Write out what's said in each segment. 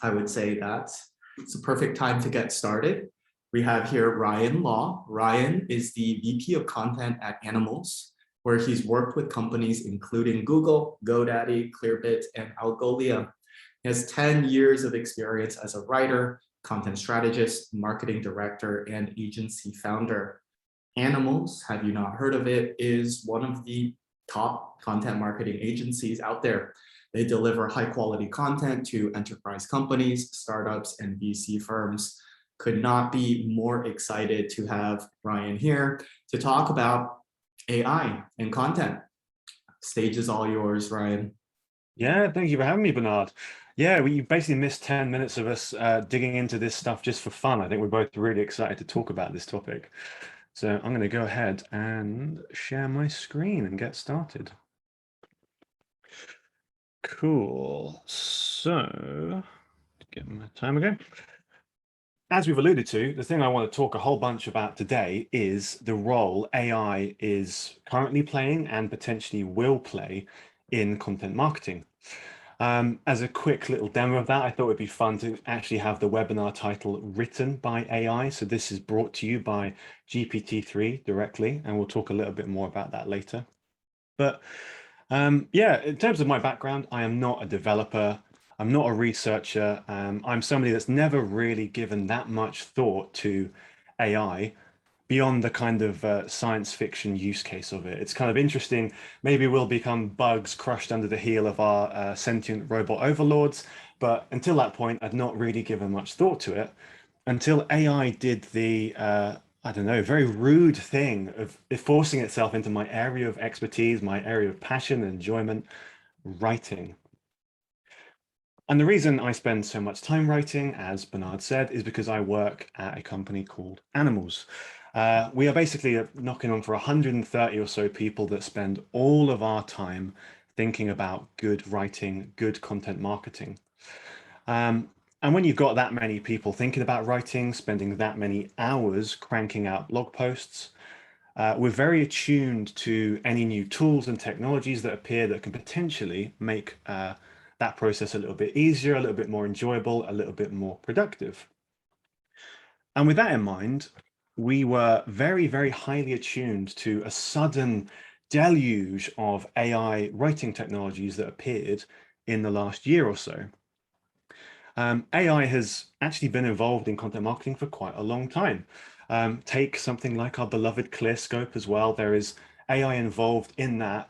I would say that it's a perfect time to get started. We have here Ryan Law. Ryan is the VP of Content at Animalz, where he's worked with companies including Google, GoDaddy, Clearbit, and Algolia. He has 10 years of experience as a writer, content strategist, marketing director, and agency founder. Animalz, have you not heard of it, is one of the top content marketing agencies out there. They deliver high quality content to enterprise companies, startups, and VC firms. Could not be more excited to have Ryan here to talk about AI and content. Stage is all yours, Ryan. Yeah, thank you for having me, Bernard. Yeah, we basically missed 10 minutes of us digging into this stuff just for fun. I think we're both really excited to talk about this topic. So I'm going to go ahead and share my screen and get started. Cool. So, get my timer going. As we've alluded to, the thing I want to talk a whole bunch about today is the role AI is currently playing and potentially will play in content marketing. As a quick little demo of that, I thought it'd be fun to actually have the webinar title written by AI. So this is brought to you by GPT-3 directly, and we'll talk a little bit more about that later. But yeah, in terms of my background, I am not a developer. I'm not a researcher. I'm somebody that's never really given that much thought to AI beyond the kind of science fiction use case of it. It's kind of interesting. Maybe we'll become bugs crushed under the heel of our sentient robot overlords. But until that point, I'd not really given much thought to it until AI did the I don't know, very rude thing of forcing itself into my area of expertise, my area of passion and enjoyment, writing. And the reason I spend so much time writing, as Bernard said, is because I work at a company called Animalz. We are basically knocking on for 130 or so people that spend all of our time thinking about good writing, good content marketing. And when you've got that many people thinking about writing, spending that many hours cranking out blog posts, we're very attuned to any new tools and technologies that appear that can potentially make that process a little bit easier, a little bit more enjoyable, a little bit more productive. And with that in mind, we were very, very highly attuned to a sudden deluge of AI writing technologies that appeared in the last year or so. AI has actually been involved in content marketing for quite a long time. Take something like our beloved ClearScope as well. There is AI involved in that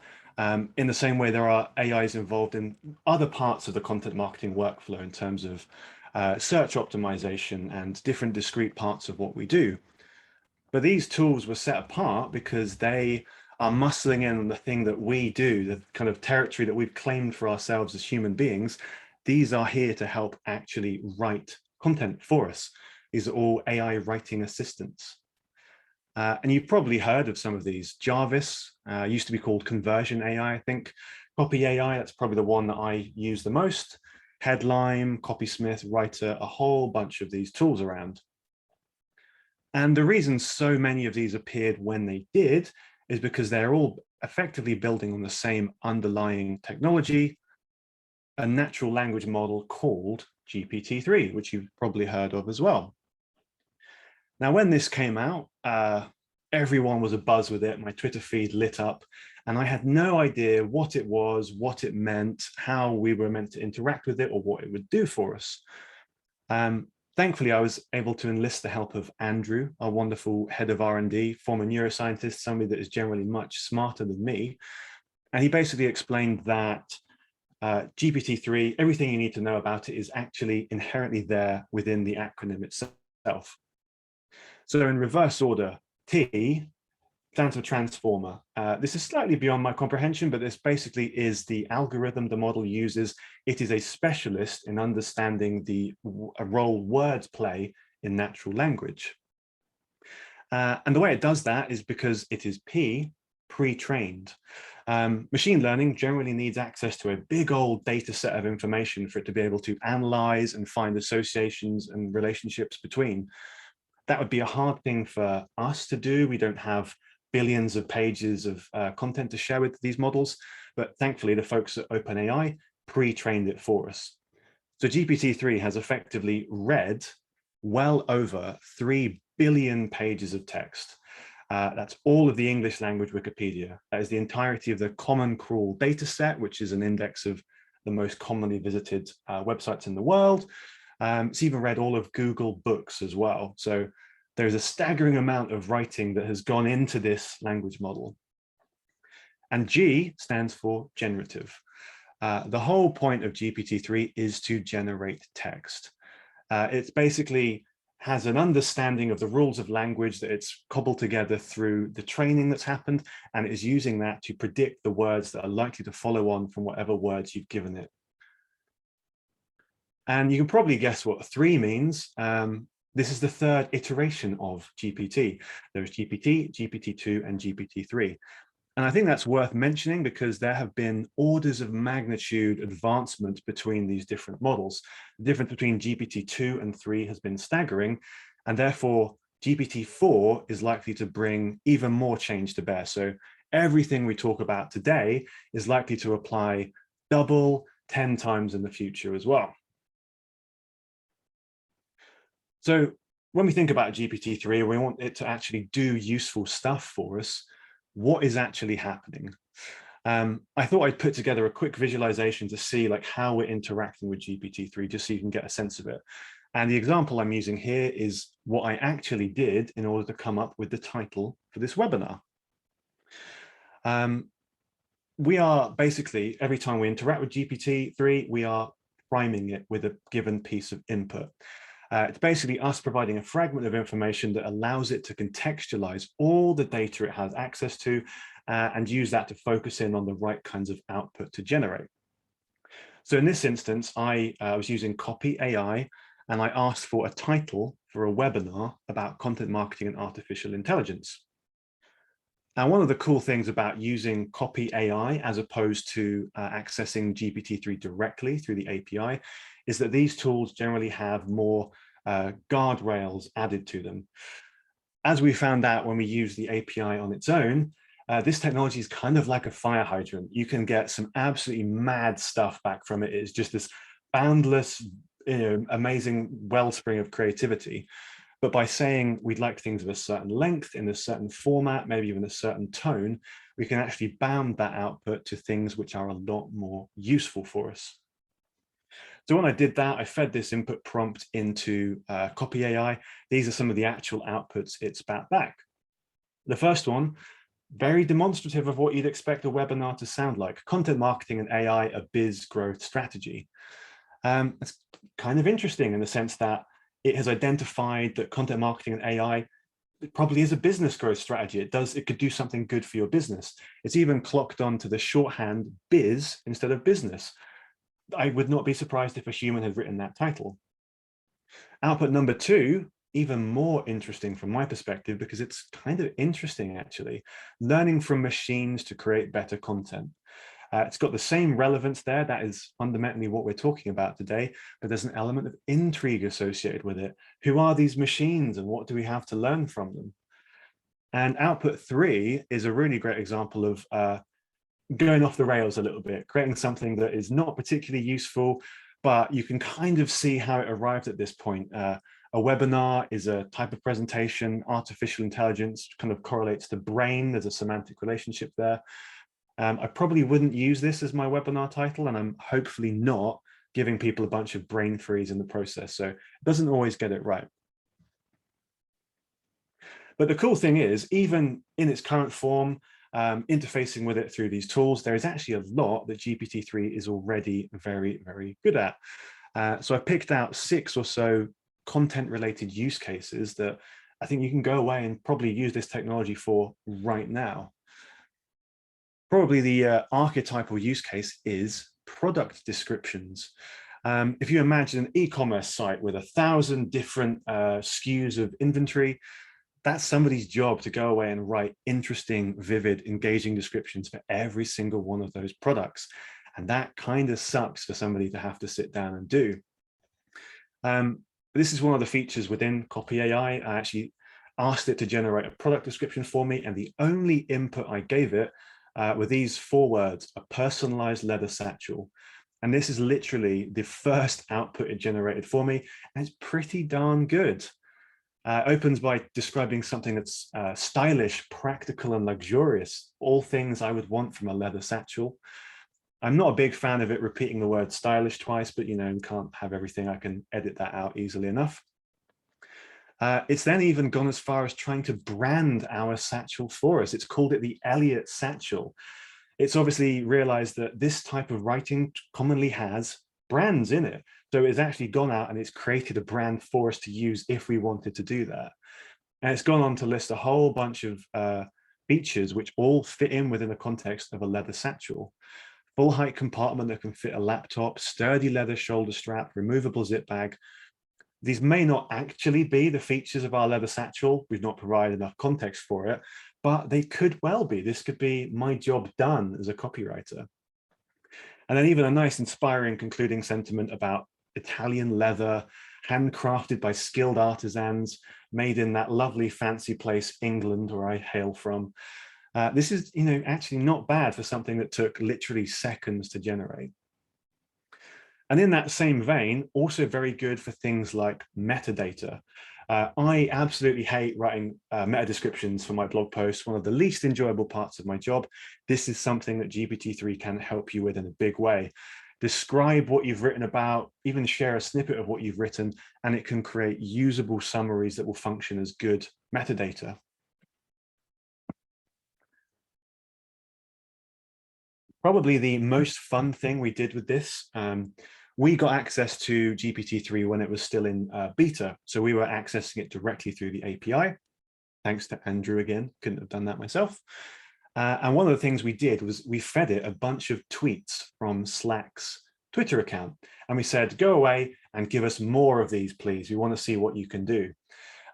in the same way there are AIs involved in other parts of the content marketing workflow in terms of search optimization and different discrete parts of what we do. But these tools were set apart because they are muscling in on the thing that we do, the kind of territory that we've claimed for ourselves as human beings. These are here to help actually write content for us. These are all AI writing assistants. And you've probably heard of some of these. Jarvis used to be called Conversion AI, I think. Copy AI, that's probably the one that I use the most. Headline, Copysmith, Writer, a whole bunch of these tools around. And the reason so many of these appeared when they did is because they're all effectively building on the same underlying technology, a natural language model called GPT-3, which you've probably heard of as well. Now, when this came out, everyone was abuzz with it. My Twitter feed lit up, and I had no idea what it was, what it meant, how we were meant to interact with it, or what it would do for us. Thankfully, I was able to enlist the help of Andrew, our wonderful head of R&D, former neuroscientist, somebody that is generally much smarter than me. And he basically explained that GPT-3, everything you need to know about it is actually inherently there within the acronym itself. So in reverse order, T stands for transformer. This is slightly beyond my comprehension, but this basically is the algorithm the model uses. It is a specialist in understanding the role words play in natural language. And the way it does that is because it is pre-trained. Machine learning generally needs access to a big old data set of information for it to be able to analyze and find associations and relationships between. That would be a hard thing for us to do. We don't have billions of pages of content to share with these models, but thankfully the folks at OpenAI pre-trained it for us. So GPT-3 has effectively read well over 3 billion pages of text. That's all of the English language Wikipedia. That is the entirety of the Common Crawl data set, which is an index of the most commonly visited websites in the world. It's even read all of Google Books as well. So there's a staggering amount of writing that has gone into this language model. And G stands for generative. The whole point of GPT-3 is to generate text. It's basically has an understanding of the rules of language that it's cobbled together through the training that's happened, and it is using that to predict the words that are likely to follow on from whatever words you've given it. And you can probably guess what 3 means. This is the 3rd iteration of GPT. There's GPT, GPT-2, and GPT-3. And I think that's worth mentioning because there have been orders of magnitude advancement between these different models. The difference between GPT-2 and 3 has been staggering, and therefore GPT-4 is likely to bring even more change to bear. So everything we talk about today is likely to apply double, 10 times in the future as well. So when we think about GPT-3, we want it to actually do useful stuff for us. What is actually happening? I thought I'd put together a quick visualization to see like how we're interacting with GPT-3, just so you can get a sense of it. And the example I'm using here is what I actually did in order to come up with the title for this webinar. We are basically, every time we interact with GPT-3, we are priming it with a given piece of input. It's basically us providing a fragment of information that allows it to contextualize all the data it has access to and use that to focus in on the right kinds of output to generate. So in this instance, I was using Copy AI, and I asked for a title for a webinar about content marketing and artificial intelligence. Now, one of the cool things about using Copy AI as opposed to accessing GPT-3 directly through the API is that these tools generally have more guardrails added to them. As we found out when we use the API on its own, this technology is kind of like a fire hydrant. You can get some absolutely mad stuff back from it. It's just this boundless, amazing wellspring of creativity. But by saying we'd like things of a certain length, in a certain format, maybe even a certain tone, we can actually bound that output to things which are a lot more useful for us. So when I did that, I fed this input prompt into Copy AI. These are some of the actual outputs it spat back. The first one, very demonstrative of what you'd expect a webinar to sound like: content marketing and AI, a biz growth strategy. It's kind of interesting in the sense that it has identified that content marketing and AI probably is a business growth strategy. It could do something good for your business. It's even clocked onto the shorthand biz instead of business. I would not be surprised if a human had written that title. Output number 2, even more interesting from my perspective, because it's kind of interesting actually, learning from machines to create better content. It's got the same relevance there. That is fundamentally what we're talking about today, but there's an element of intrigue associated with it. Who are these machines and what do we have to learn from them? And output 3 is a really great example of going off the rails a little bit, creating something that is not particularly useful, but you can kind of see how it arrived at this point. A webinar is a type of presentation. Artificial intelligence kind of correlates to brain. There's a semantic relationship there. I probably wouldn't use this as my webinar title, and I'm hopefully not giving people a bunch of brain freeze in the process. So it doesn't always get it right. But the cool thing is, even in its current form, interfacing with it through these tools, there is actually a lot that GPT-3 is already very, very good at. So I picked out 6 or so content-related use cases that I think you can go away and probably use this technology for right now. Probably the archetypal use case is product descriptions. If you imagine an e-commerce site with 1,000 different SKUs of inventory, that's somebody's job to go away and write interesting, vivid, engaging descriptions for every single one of those products. And that kind of sucks for somebody to have to sit down and do. This is one of the features within Copy AI. I actually asked it to generate a product description for me, and the only input I gave it were these 4 words: a personalized leather satchel. And this is literally the first output it generated for me, and it's pretty darn good. Opens by describing something that's stylish, practical, and luxurious, all things I would want from a leather satchel. I'm not a big fan of it repeating the word stylish twice, but you know, can't have everything. I can edit that out easily enough. It's then even gone as far as trying to brand our satchel for us. It's called it the Elliot satchel. It's obviously realized that this type of writing commonly has brands in it. So it's actually gone out and it's created a brand for us to use if we wanted to do that. And it's gone on to list a whole bunch of features which all fit in within the context of a leather satchel. Full height compartment that can fit a laptop, sturdy leather shoulder strap, removable zip bag. These may not actually be the features of our leather satchel. We've not provided enough context for it, but they could well be. This could be my job done as a copywriter. And then even a nice inspiring concluding sentiment about Italian leather, handcrafted by skilled artisans, made in that lovely fancy place, England, where I hail from. This is, you know, actually not bad for something that took literally seconds to generate. And in that same vein, also very good for things like metadata. I absolutely hate writing meta descriptions for my blog posts, one of the least enjoyable parts of my job. This is something that GPT-3 can help you with in a big way. Describe what you've written about, even share a snippet of what you've written, and it can create usable summaries that will function as good metadata. Probably the most fun thing we did with this, we got access to GPT-3 when it was still in beta. So we were accessing it directly through the API. Thanks to Andrew again, couldn't have done that myself. And one of the things we did was we fed it a bunch of tweets from Slack's Twitter account. And we said, go away and give us more of these, please. We want to see what you can do.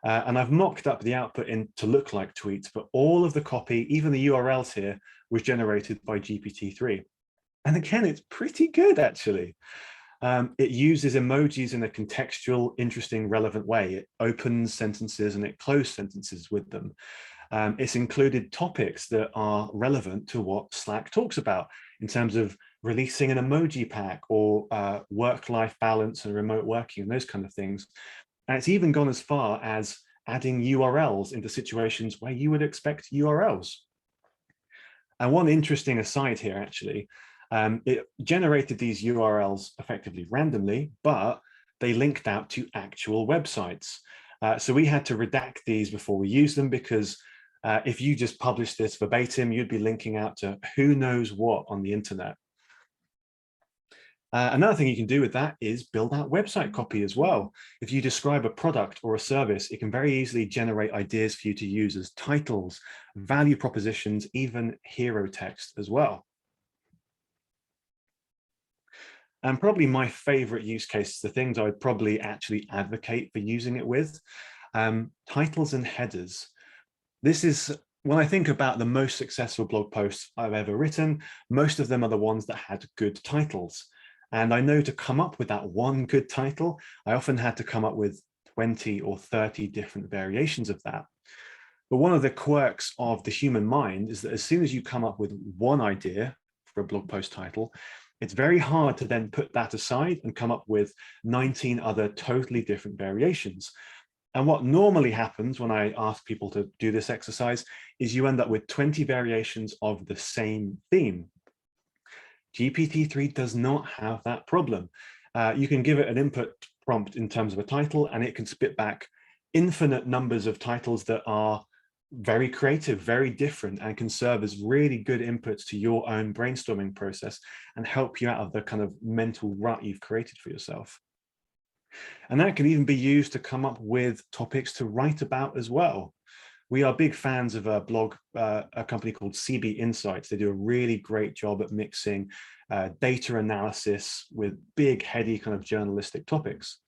And I've mocked up the output to look like tweets, but all of the copy, even the URLs here, was generated by GPT-3. And again, it's pretty good, actually. It uses emojis in a contextual, interesting, relevant way. It opens sentences and it closes sentences with them. It's included topics that are relevant to what Slack talks about in terms of releasing an emoji pack or work-life balance and remote working and those kind of things. And it's even gone as far as adding URLs into situations where you would expect URLs. And one interesting aside here, actually, it generated these URLs effectively randomly, but they linked out to actual websites. So we had to redact these before we use them, because if you just publish this verbatim, you'd be linking out to who knows what on the internet. Another thing you can do with that is build out website copy as well. If you describe a product or a service, it can very easily generate ideas for you to use as titles, value propositions, even hero text as well. And probably my favorite use case, the things I would probably actually advocate for using it with, titles and headers. This is, when I think about the most successful blog posts I've ever written, most of them are the ones that had good titles. And I know to come up with that one good title, I often had to come up with 20 or 30 different variations of that. But one of the quirks of the human mind is that as soon as you come up with one idea for a blog post title, it's very hard to then put that aside and come up with 19 other totally different variations. And what normally happens when I ask people to do this exercise is you end up with 20 variations of the same theme. GPT-3 does not have that problem. You can give it an input prompt in terms of a title, and it can spit back infinite numbers of titles that are very creative, very different, and can serve as really good inputs to your own brainstorming process and help you out of the kind of mental rut you've created for yourself. And that can even be used to come up with topics to write about as well. We are big fans of a blog, a company called CB Insights. They do a really great job at mixing data analysis with big, heady kind of journalistic topics.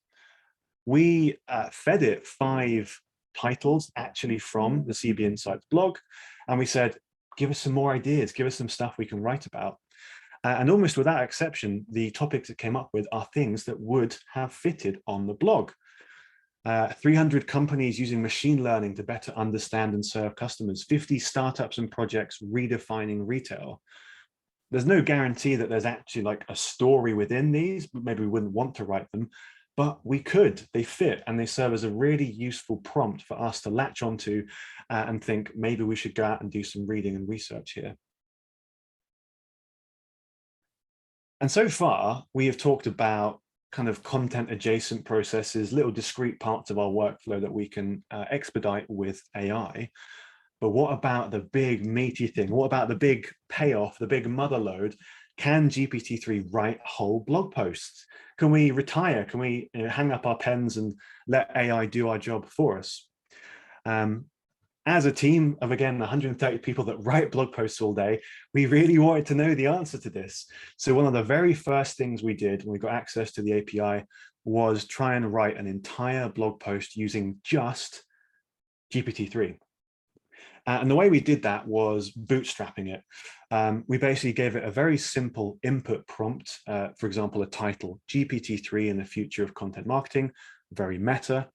We fed it 5 titles actually from the CB Insights blog, and we said, give us some more ideas, give us some stuff we can write about. And almost without exception, the topics it came up with are things that would have fitted on the blog. 300 companies using machine learning to better understand and serve customers, 50 startups and projects redefining retail. There's no guarantee that there's actually like a story within these. Maybe we wouldn't want to write them, but we could. They fit and they serve as a really useful prompt for us to latch onto and think maybe we should go out and do some reading and research here. And so far, we have talked about kind of content adjacent processes, little discrete parts of our workflow that we can expedite with AI. But what about the big meaty thing? What about the big payoff, the big mother lode? Can GPT-3 write whole blog posts? Can we retire? Can we hang up our pens and let AI do our job for us? As a team of, again, 130 people that write blog posts all day, we really wanted to know the answer to this. So one of the very first things we did when we got access to the API was try and write an entire blog post using just GPT-3. And the way we did that was bootstrapping it. We basically gave it a very simple input prompt, for example, a title, GPT-3 and the future of content marketing, very meta.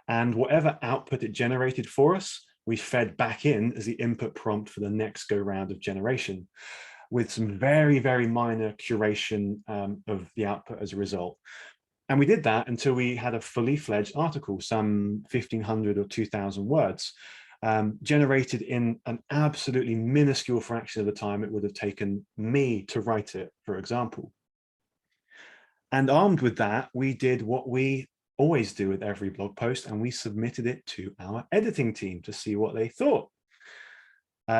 And whatever output it generated for us, we fed back in as the input prompt for the next go round of generation, with some very, very minor curation of the output as a result. And we did that until we had a fully fledged article, some 1,500 or 2,000 words, generated in an absolutely minuscule fraction of the time it would have taken me to write it, for example. And armed with that, we did what we always do with every blog post, and we submitted it to our editing team to see what they thought.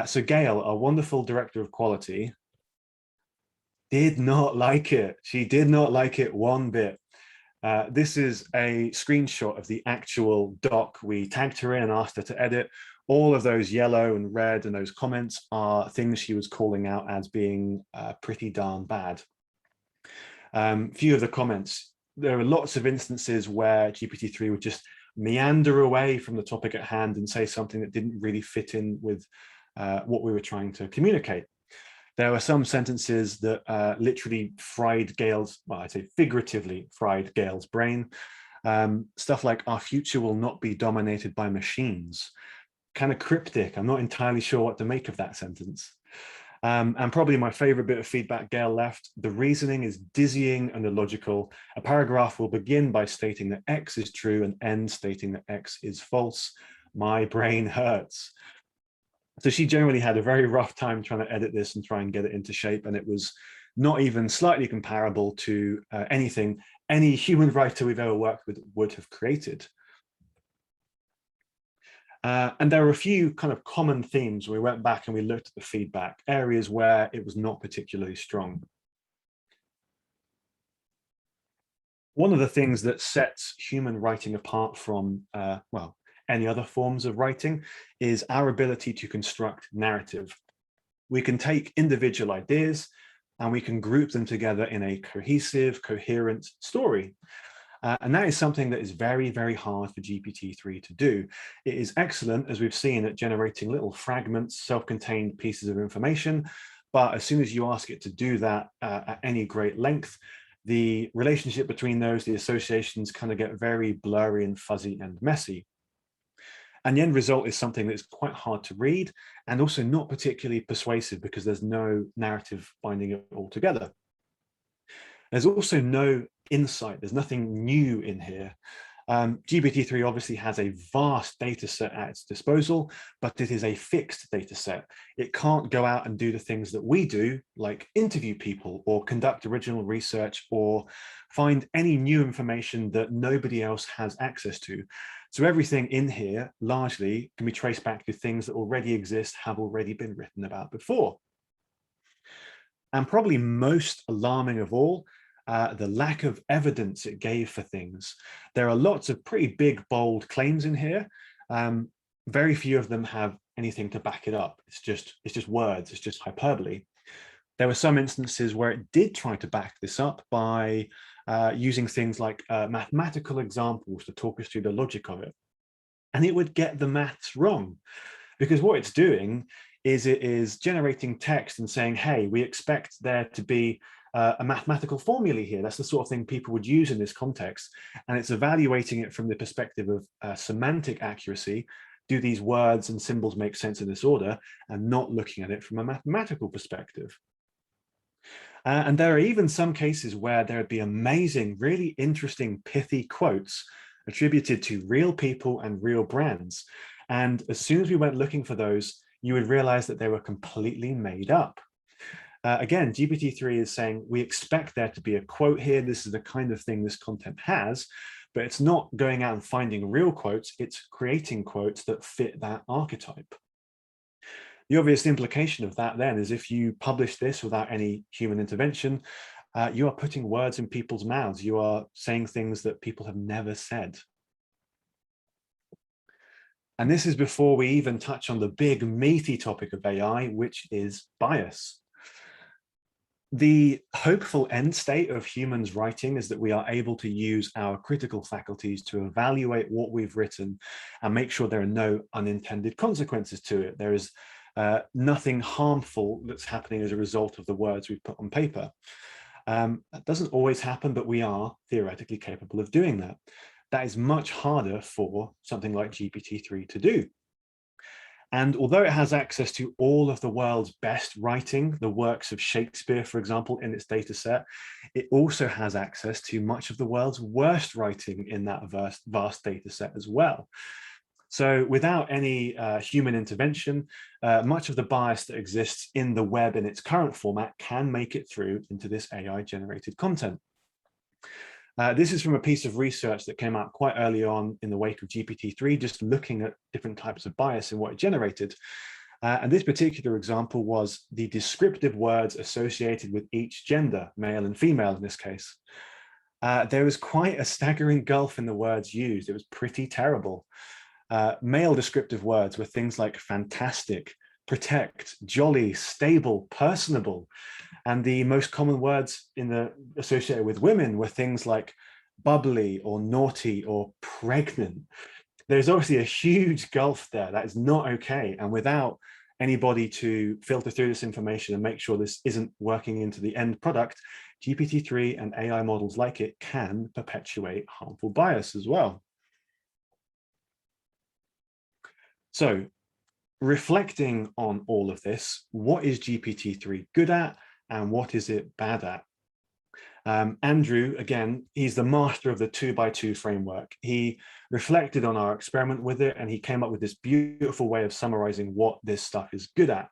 So Gail, our wonderful director of quality, did not like it. She did not like it one bit. This is a screenshot of the actual doc. We tagged her in and asked her to edit. All of those yellow and red and those comments are things she was calling out as being pretty darn bad. Few of the comments, there are lots of instances where GPT-3 would just meander away from the topic at hand and say something that didn't really fit in with what we were trying to communicate. There were some sentences that literally fried Gail's, well, I'd say figuratively fried Gail's brain. Stuff like, our future will not be dominated by machines. Kind of cryptic. I'm not entirely sure what to make of that sentence. And probably my favorite bit of feedback Gail left, the reasoning is dizzying and illogical. A paragraph will begin by stating that X is true and end stating that X is false. My brain hurts. So she generally had a very rough time trying to edit this and try and get it into shape. And it was not even slightly comparable to anything any human writer we've ever worked with would have created. And there were a few kind of common themes. We went back and we looked at the feedback, areas where it was not particularly strong. One of the things that sets human writing apart from, well, any other forms of writing is our ability to construct narrative. We can take individual ideas and we can group them together in a cohesive, coherent story. And that is something that is very, very hard for GPT-3 to do. It is excellent, as we've seen, at generating little fragments, self-contained pieces of information. But as soon as you ask it to do that at any great length, the relationship between those, the associations kind of get very blurry and fuzzy and messy. And the end result is something that's quite hard to read and also not particularly persuasive because there's no narrative binding it all together. There's also no insight. There's nothing new in here. GPT-3 obviously has a vast data set at its disposal, but it is a fixed data set. It can't go out and do the things that we do, like interview people or conduct original research or find any new information that nobody else has access to. So everything in here largely can be traced back to things that already exist, have already been written about before. And probably most alarming of all, the lack of evidence it gave for things. There are lots of pretty big, bold claims in here. Very few of them have anything to back it up. It's just words, it's just hyperbole. There were some instances where it did try to back this up by using things like mathematical examples to talk us through the logic of it. And it would get the maths wrong, because what it's doing is it is generating text and saying, hey, we expect there to be a mathematical formula here. That's the sort of thing people would use in this context. And it's evaluating it from the perspective of semantic accuracy. Do these words and symbols make sense in this order? And not looking at it from a mathematical perspective. And there are even some cases where there would be amazing, really interesting, pithy quotes attributed to real people and real brands. And as soon as we went looking for those, you would realize that they were completely made up. Again, GPT-3 is saying, we expect there to be a quote here. This is the kind of thing this content has, but it's not going out and finding real quotes. It's creating quotes that fit that archetype. The obvious implication of that then is if you publish this without any human intervention, you are putting words in people's mouths. You are saying things that people have never said. And this is before we even touch on the big meaty topic of AI, which is bias. The hopeful end state of humans writing is that we are able to use our critical faculties to evaluate what we've written and make sure there are no unintended consequences to it. There is nothing harmful that's happening as a result of the words we've put on paper. That doesn't always happen, but we are theoretically capable of doing that. That is much harder for something like GPT-3 to do. And although it has access to all of the world's best writing, the works of Shakespeare, for example, in its data set, it also has access to much of the world's worst writing in that vast data set as well. So without any human intervention, much of the bias that exists in the web in its current format can make it through into this AI-generated content. This is from a piece of research that came out quite early on in the wake of GPT-3, just looking at different types of bias in what it generated. And this particular example was the descriptive words associated with each gender, male and female in this case. There was quite a staggering gulf in the words used. It was pretty terrible. Male descriptive words were things like fantastic, protect, jolly, stable, personable. And the most common words associated with women were things like bubbly or naughty or pregnant. There's obviously a huge gulf there. That is not okay. And without anybody to filter through this information and make sure this isn't working into the end product, GPT-3 and AI models like it can perpetuate harmful bias as well. So reflecting on all of this, what is GPT-3 good at and what is it bad at? Andrew, again, he's the master of the 2x2 framework. He reflected on our experiment with it and he came up with this beautiful way of summarizing what this stuff is good at.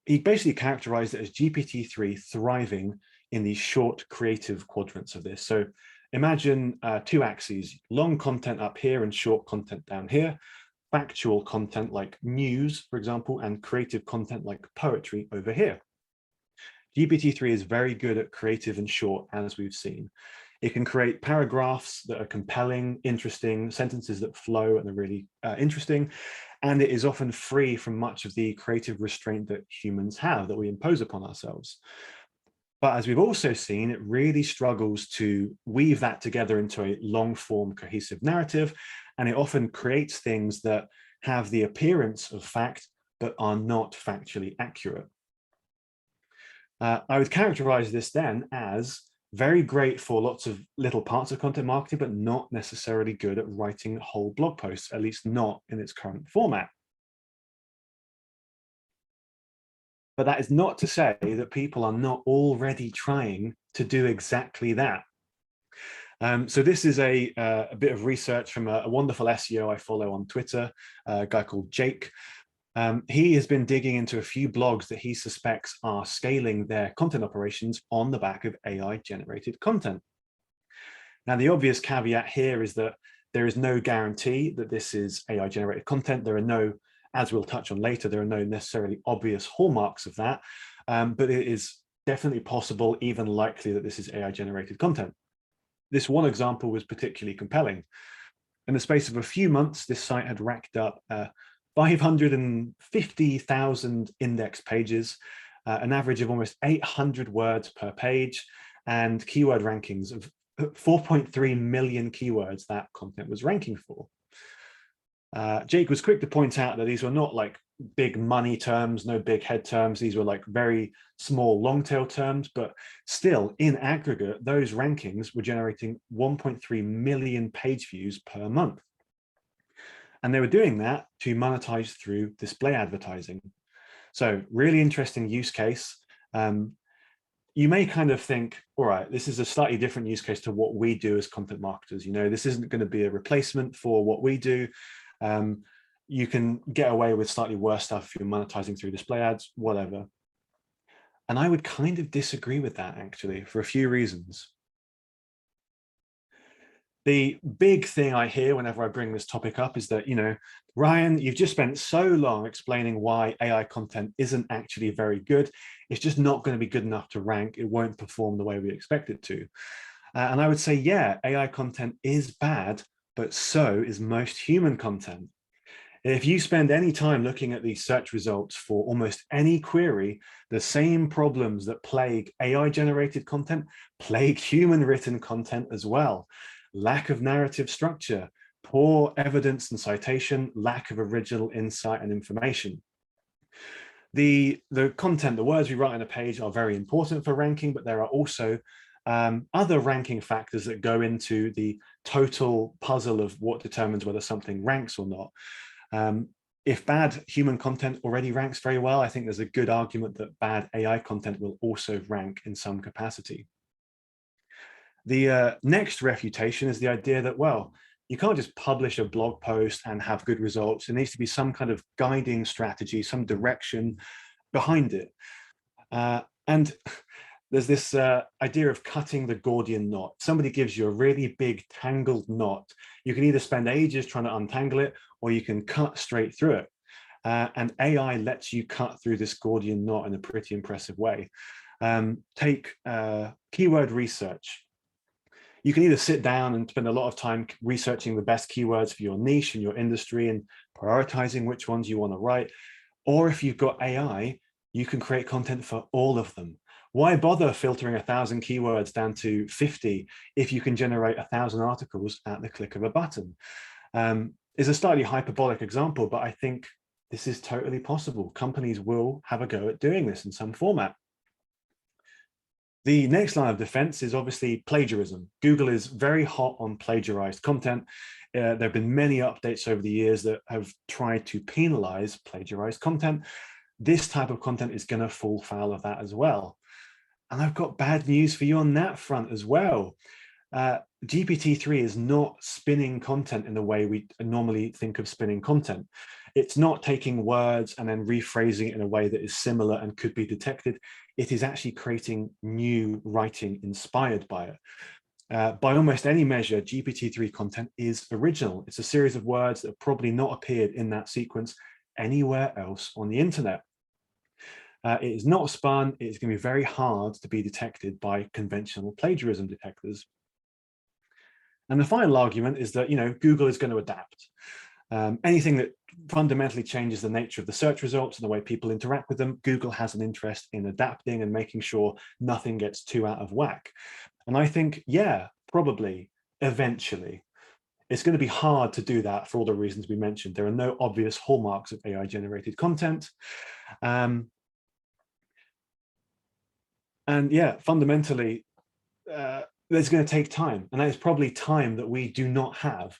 He basically characterized it as GPT-3 thriving in these short creative quadrants of this. So imagine two axes, long content up here and short content down here, factual content like news, for example, and creative content like poetry over here. GPT-3 is very good at creative and short, as we've seen. It can create paragraphs that are compelling, interesting, sentences that flow and are really interesting, and it is often free from much of the creative restraint that humans have, that we impose upon ourselves. But as we've also seen, it really struggles to weave that together into a long-form cohesive narrative, and it often creates things that have the appearance of fact, but are not factually accurate. I would characterize this then as very great for lots of little parts of content marketing, but not necessarily good at writing whole blog posts, at least not in its current format. But that is not to say that people are not already trying to do exactly that. So this is a bit of research from a wonderful SEO I follow on Twitter, a guy called Jake. He has been digging into a few blogs that he suspects are scaling their content operations on the back of AI-generated content. Now, the obvious caveat here is that there is no guarantee that this is AI-generated content. There are no, as we'll touch on later, there are no necessarily obvious hallmarks of that, but it is definitely possible, even likely, that this is AI-generated content. This one example was particularly compelling. In the space of a few months, this site had racked up 550,000 index pages, an average of almost 800 words per page, and keyword rankings of 4.3 million keywords that content was ranking for. Jake was quick to point out that these were not like big money terms, no big head terms. These were like very small long tail terms, but still in aggregate, those rankings were generating 1.3 million page views per month. And they were doing that to monetize through display advertising. So really interesting use case. you may kind of think, all right, this is a slightly different use case to what we do as content marketers. This isn't going to be a replacement for what we do. You can get away with slightly worse stuff if you're monetizing through display ads, whatever. And I would kind of disagree with that, actually, for a few reasons. The big thing I hear whenever I bring this topic up is that, Ryan, you've just spent so long explaining why AI content isn't actually very good. It's just not going to be good enough to rank. It won't perform the way we expect it to. And I would say, yeah, AI content is bad, but so is most human content. If you spend any time looking at these search results for almost any query, the same problems that plague AI-generated content plague human-written content as well. Lack of narrative structure, poor evidence and citation, lack of original insight and information. The content, the words we write on a page are very important for ranking, but there are also other ranking factors that go into the total puzzle of what determines whether something ranks or not. If bad human content already ranks very well, I think there's a good argument that bad AI content will also rank in some capacity. The next refutation is the idea that, well, you can't just publish a blog post and have good results. There needs to be some kind of guiding strategy, some direction behind it. And there's this idea of cutting the Gordian knot. Somebody gives you a really big tangled knot. You can either spend ages trying to untangle it, or you can cut straight through it. And AI lets you cut through this Gordian knot in a pretty impressive way. Take keyword research. You can either sit down and spend a lot of time researching the best keywords for your niche and your industry and prioritizing which ones you want to write. Or if you've got AI, you can create content for all of them. Why bother filtering 1,000 keywords down to 50 if you can generate 1,000 articles at the click of a button? Is a slightly hyperbolic example, but I think this is totally possible. Companies will have a go at doing this in some format. The next line of defense is obviously plagiarism. Google is very hot on plagiarized content. There have been many updates over the years that have tried to penalize plagiarized content. This type of content is going to fall foul of that as well. And I've got bad news for you on that front as well. GPT-3 is not spinning content in the way we normally think of spinning content. It's not taking words and then rephrasing it in a way that is similar and could be detected. It is actually creating new writing inspired by it. By almost any measure, GPT-3 content is original. It's a series of words that have probably not appeared in that sequence anywhere else on the internet. It is not spun. It's going to be very hard to be detected by conventional plagiarism detectors. And the final argument is that, Google is going to adapt. Anything that fundamentally changes the nature of the search results and the way people interact with them, Google has an interest in adapting and making sure nothing gets too out of whack. And I think, yeah, probably, eventually. It's going to be hard to do that for all the reasons we mentioned. There are no obvious hallmarks of AI-generated content. And yeah, fundamentally, it's going to take time, and that is probably time that we do not have.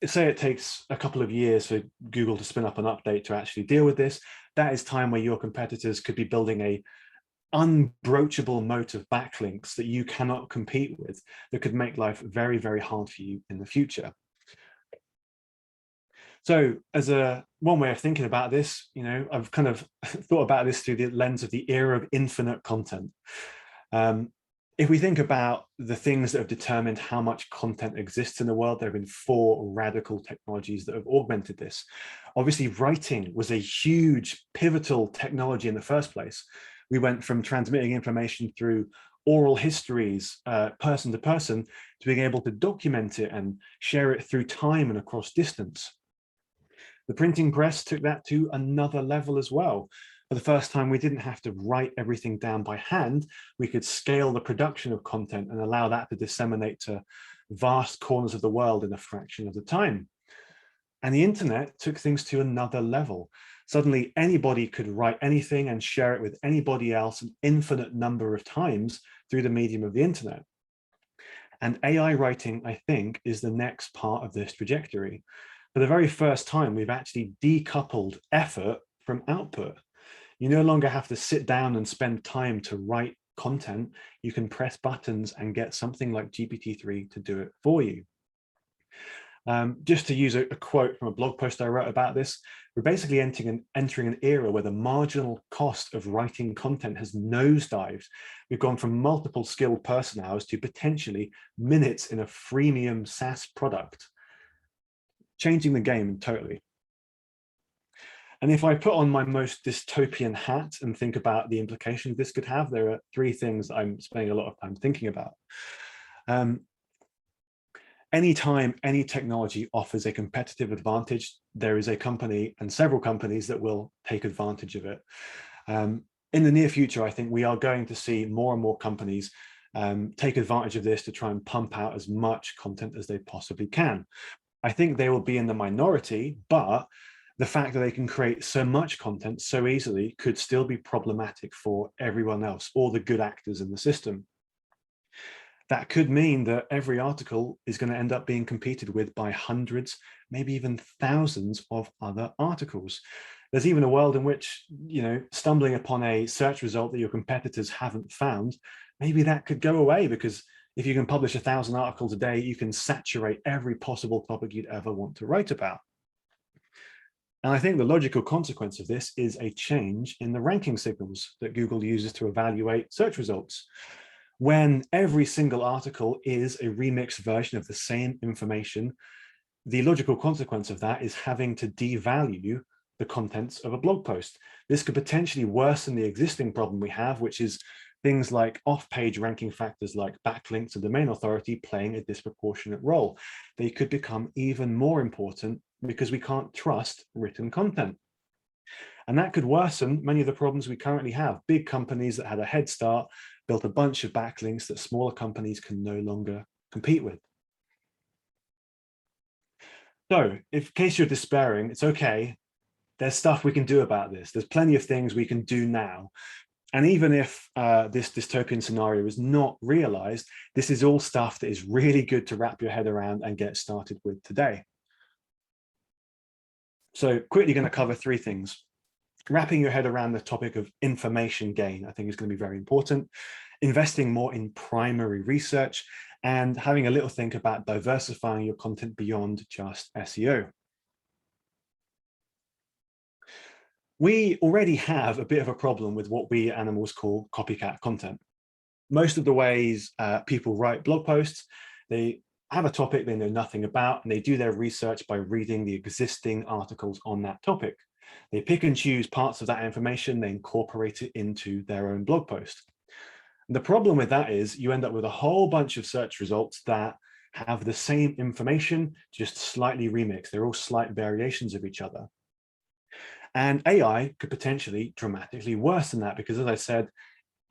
Say it takes a couple of years for Google to spin up an update to actually deal with this. That is time where your competitors could be building a unbroachable moat of backlinks that you cannot compete with, that could make life very, very hard for you in the future. So as one way of thinking about this, I've kind of thought about this through the lens of the era of infinite content. If we think about the things that have determined how much content exists in the world, there have been 4 radical technologies that have augmented this. Obviously, writing was a huge pivotal technology in the first place. We went from transmitting information through oral histories, person to person, to being able to document it and share it through time and across distance. The printing press took that to another level as well. For the first time, we didn't have to write everything down by hand. We could scale the production of content and allow that to disseminate to vast corners of the world in a fraction of the time. And the internet took things to another level. Suddenly, anybody could write anything and share it with anybody else an infinite number of times through the medium of the internet. And AI writing, I think, is the next part of this trajectory. For the very first time, we've actually decoupled effort from output. You no longer have to sit down and spend time to write content, you can press buttons and get something like GPT-3 to do it for you. Just to use a quote from a blog post I wrote about this, we're basically entering an era where the marginal cost of writing content has nosedived. We've gone from multiple skilled person hours to potentially minutes in a freemium SaaS product, changing the game totally. And if I put on my most dystopian hat and think about the implications this could have, there are three things I'm spending a lot of time thinking about. Anytime any technology offers a competitive advantage, there is a company and several companies that will take advantage of it. In the near future, I think we are going to see more and more companies take advantage of this to try and pump out as much content as they possibly can. I think they will be in the minority, but the fact that they can create so much content so easily could still be problematic for everyone else, all the good actors in the system. That could mean that every article is going to end up being competed with by hundreds, maybe even thousands of other articles. There's even a world in which, stumbling upon a search result that your competitors haven't found, maybe that could go away, because if you can publish 1,000 articles a day, you can saturate every possible topic you'd ever want to write about. And I think the logical consequence of this is a change in the ranking signals that Google uses to evaluate search results. When every single article is a remixed version of the same information, the logical consequence of that is having to devalue the contents of a blog post. This could potentially worsen the existing problem we have, which is things like off-page ranking factors like backlinks and domain authority playing a disproportionate role. They could become even more important because we can't trust written content. And that could worsen many of the problems we currently have. Big companies that had a head start built a bunch of backlinks that smaller companies can no longer compete with. So, in case you're despairing, it's okay. There's stuff we can do about this. There's plenty of things we can do now. And even if this dystopian scenario is not realized, this is all stuff that is really good to wrap your head around and get started with today. So quickly going to cover three things. Wrapping your head around the topic of information gain, I think, is going to be very important. Investing more in primary research and having a little think about diversifying your content beyond just SEO. We already have a bit of a problem with what we at Animalz call copycat content. Most of the ways people write blog posts, they have a topic they know nothing about, and they do their research by reading the existing articles on that topic. They pick and choose parts of that information, they incorporate it into their own blog post. And the problem with that is you end up with a whole bunch of search results that have the same information, just slightly remixed. They're all slight variations of each other. And AI could potentially dramatically worsen that because, as I said,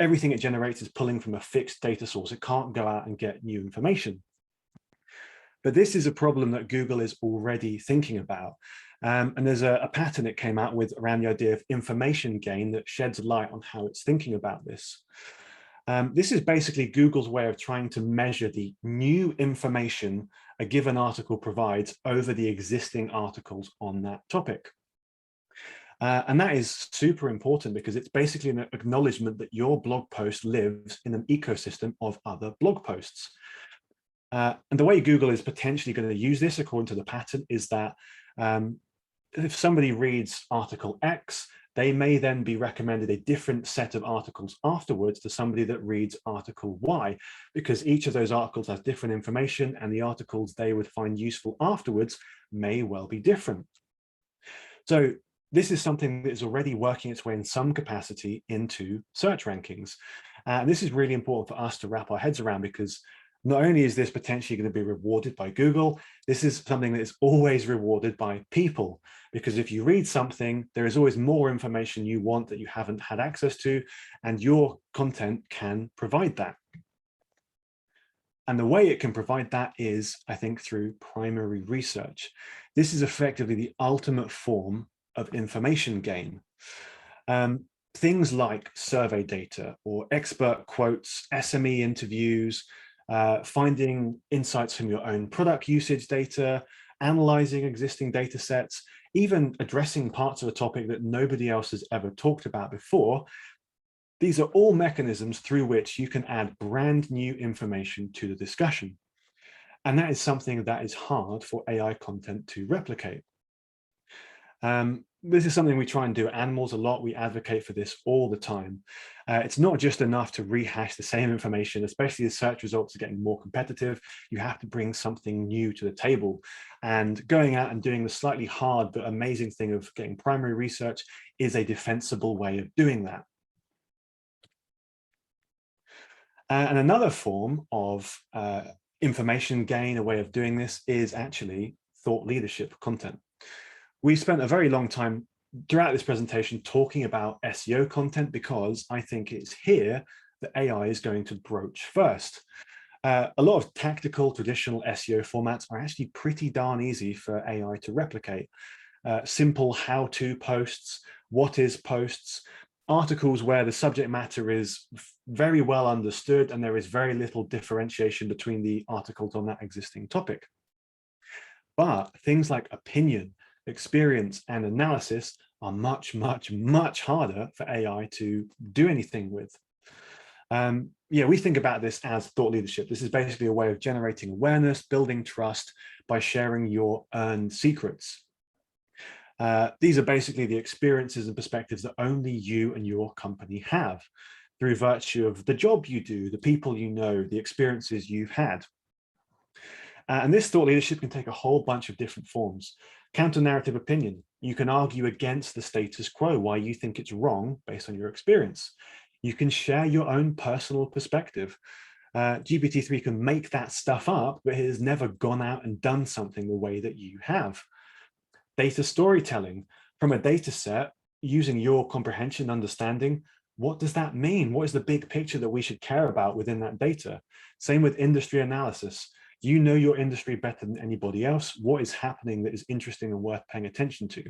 everything it generates is pulling from a fixed data source. It can't go out and get new information. But this is a problem that Google is already thinking about. And there's a pattern it came out with around the idea of information gain that sheds light on how it's thinking about this. This is basically Google's way of trying to measure the new information a given article provides over the existing articles on that topic. And that is super important because it's basically an acknowledgement that your blog post lives in an ecosystem of other blog posts. And the way Google is potentially going to use this, according to the pattern, is that if somebody reads article X, they may then be recommended a different set of articles afterwards to somebody that reads article Y, because each of those articles has different information and the articles they would find useful afterwards may well be different. So this is something that is already working its way in some capacity into search rankings. This is really important for us to wrap our heads around because not only is this potentially going to be rewarded by Google, this is something that is always rewarded by people. Because if you read something, there is always more information you want that you haven't had access to, and your content can provide that. And the way it can provide that is, I think, through primary research. This is effectively the ultimate form of information gain. Things like survey data or expert quotes, SME interviews, finding insights from your own product usage data, analyzing existing data sets, even addressing parts of a topic that nobody else has ever talked about before. These are all mechanisms through which you can add brand new information to the discussion. And that is something that is hard for AI content to replicate. This is something we try and do at Animalz a lot. We advocate for this all the time. It's not just enough to rehash the same information, especially as search results are getting more competitive. You have to bring something new to the table. And going out and doing the slightly hard but amazing thing of getting primary research is a defensible way of doing that. And another form of information gain, a way of doing this, is actually thought leadership content. We spent a very long time throughout this presentation talking about SEO content because I think it's here that AI is going to broach first. A lot of tactical traditional SEO formats are actually pretty darn easy for AI to replicate. Simple how-to posts, what is posts, articles where the subject matter is very well understood and there is very little differentiation between the articles on that existing topic. But things like opinion, experience, and analysis are much, much, much harder for AI to do anything with. Yeah, we think about this as thought leadership. This is basically a way of generating awareness, building trust by sharing your earned secrets. These are basically the experiences and perspectives that only you and your company have through virtue of the job you do, the people you know, the experiences you've had. And this thought leadership can take a whole bunch of different forms. Counter-narrative opinion. You can argue against the status quo, why you think it's wrong based on your experience. You can share your own personal perspective. GPT-3 can make that stuff up, but it has never gone out and done something the way that you have. Data storytelling. From a data set, using your comprehension, understanding, what does that mean? What is the big picture that we should care about within that data? Same with industry analysis. You know your industry better than anybody else. What is happening that is interesting and worth paying attention to?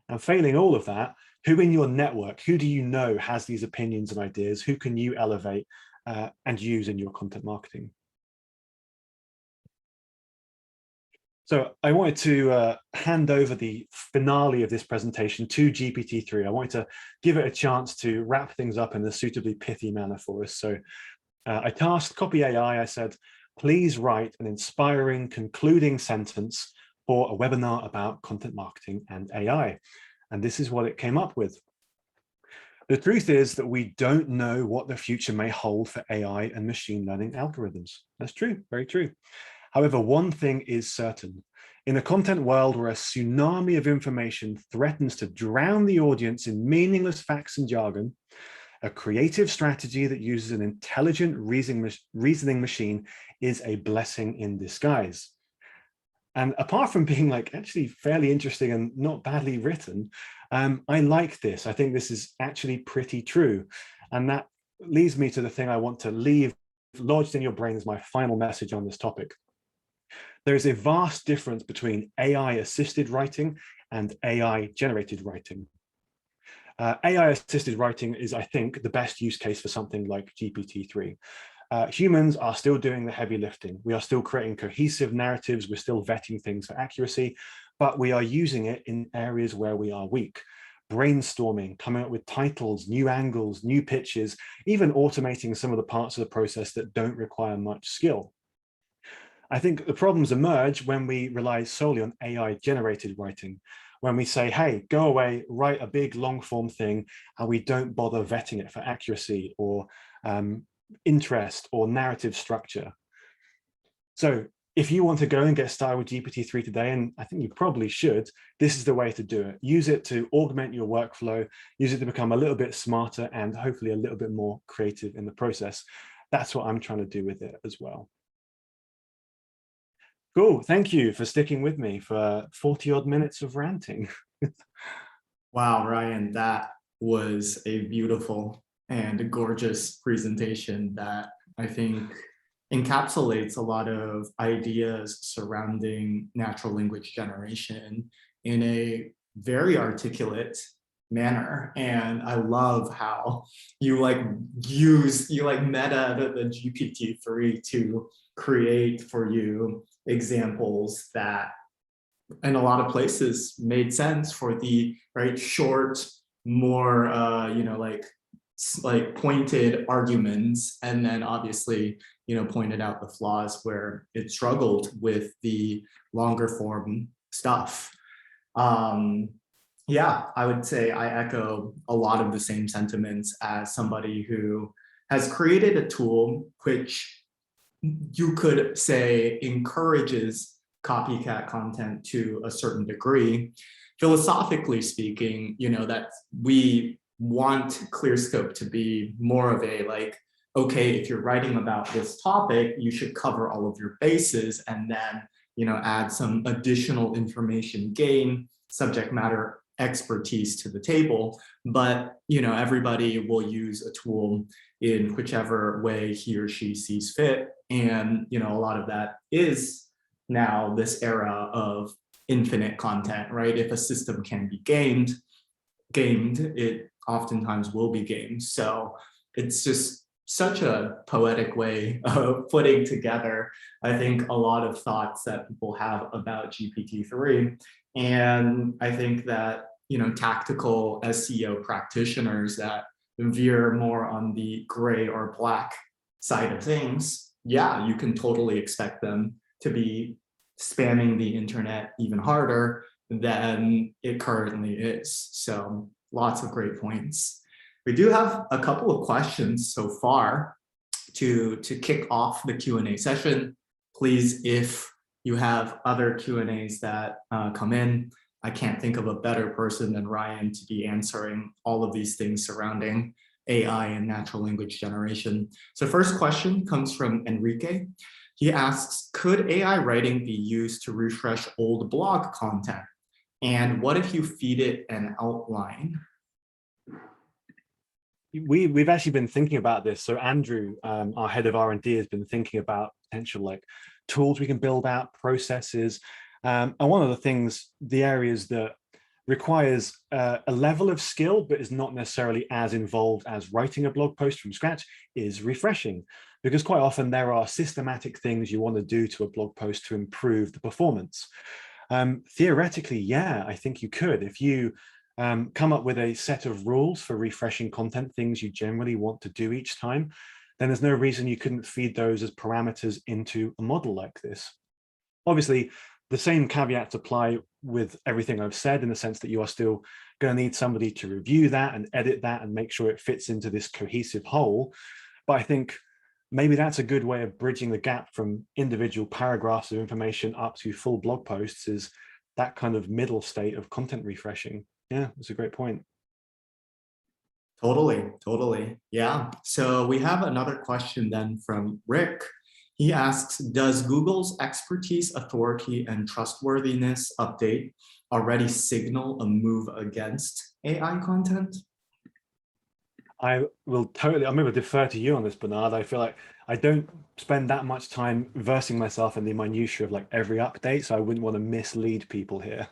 And failing all of that, who in your network, who do you know has these opinions and ideas? Who can you elevate and use in your content marketing? So I wanted to hand over the finale of this presentation to GPT-3. I wanted to give it a chance to wrap things up in a suitably pithy manner for us. So I tasked Copy AI, I said, please write an inspiring concluding sentence for a webinar about content marketing and AI. And this is what it came up with. The truth is that we don't know what the future may hold for AI and machine learning algorithms. That's true, very true. However, one thing is certain. In a content world where a tsunami of information threatens to drown the audience in meaningless facts and jargon, a creative strategy that uses an intelligent reasoning machine is a blessing in disguise. And apart from being like actually fairly interesting and not badly written, I like this. I think this is actually pretty true. And that leads me to the thing I want to leave lodged in your brain as my final message on this topic. There is a vast difference between AI-assisted writing and AI-generated writing. AI-assisted writing is, I think, the best use case for something like GPT-3. Humans are still doing the heavy lifting. We are still creating cohesive narratives. We're still vetting things for accuracy, but we are using it in areas where we are weak. Brainstorming, coming up with titles, new angles, new pitches, even automating some of the parts of the process that don't require much skill. I think the problems emerge when we rely solely on AI-generated writing, when we say, hey, go away, write a big long form thing, and we don't bother vetting it for accuracy or interest or narrative structure. So if you want to go and get started with GPT-3 today, and I think you probably should, this is the way to do it. Use it to augment your workflow, use it to become a little bit smarter and hopefully a little bit more creative in the process. That's what I'm trying to do with it as well. Cool. Thank you for sticking with me for 40 odd minutes of ranting. Wow, Ryan, that was a beautiful and a gorgeous presentation that I think encapsulates a lot of ideas surrounding natural language generation in a very articulate manner. And I love how you meta the GPT-3 to create for you examples that in a lot of places made sense for the short, more like like pointed arguments, and then obviously, pointed out the flaws where it struggled with the longer form stuff. Yeah, I would say I echo a lot of the same sentiments as somebody who has created a tool which you could say encourages copycat content to a certain degree. Philosophically speaking, that we want ClearScope to be more of a like, okay, if you're writing about this topic, you should cover all of your bases and then, add some additional information, gain subject matter expertise to the table. But, everybody will use a tool in whichever way he or she sees fit. And, a lot of that is now this era of infinite content, right? If a system can be gamed, it oftentimes will be gamed. So it's just such a poetic way of putting together, I think, a lot of thoughts that people have about GPT-3. And I think that, tactical SEO practitioners that veer more on the gray or black side of things, yeah, you can totally expect them to be spamming the internet even harder than it currently is. So lots of great points. We do have a couple of questions so far to kick off the Q&A session. Please, if you have other Q&As that come in, I can't think of a better person than Ryan to be answering all of these things surrounding AI and natural language generation. So first question comes from Enrique. He asks, could AI writing be used to refresh old blog content? And what if you feed it an outline? We've actually been thinking about this. So Andrew, our head of R&D, has been thinking about potential like tools we can build out, processes. And one of the things, the areas that requires a level of skill, but is not necessarily as involved as writing a blog post from scratch, is refreshing. Because quite often there are systematic things you want to do to a blog post to improve the performance. Theoretically, yeah, I think you could. If you come up with a set of rules for refreshing content, things you generally want to do each time, then there's no reason you couldn't feed those as parameters into a model like this. Obviously, the same caveats apply with everything I've said, in the sense that you are still going to need somebody to review that and edit that and make sure it fits into this cohesive whole. But I think maybe that's a good way of bridging the gap from individual paragraphs of information up to full blog posts, is that kind of middle state of content refreshing. Yeah, that's a great point. Totally. Yeah. So we have another question then from Rick. He asks, does Google's expertise, authority, and trustworthiness update already signal a move against AI content? I'm going to defer to you on this, Bernard. I feel like I don't spend that much time versing myself in the minutiae of like every update, so I wouldn't want to mislead people here.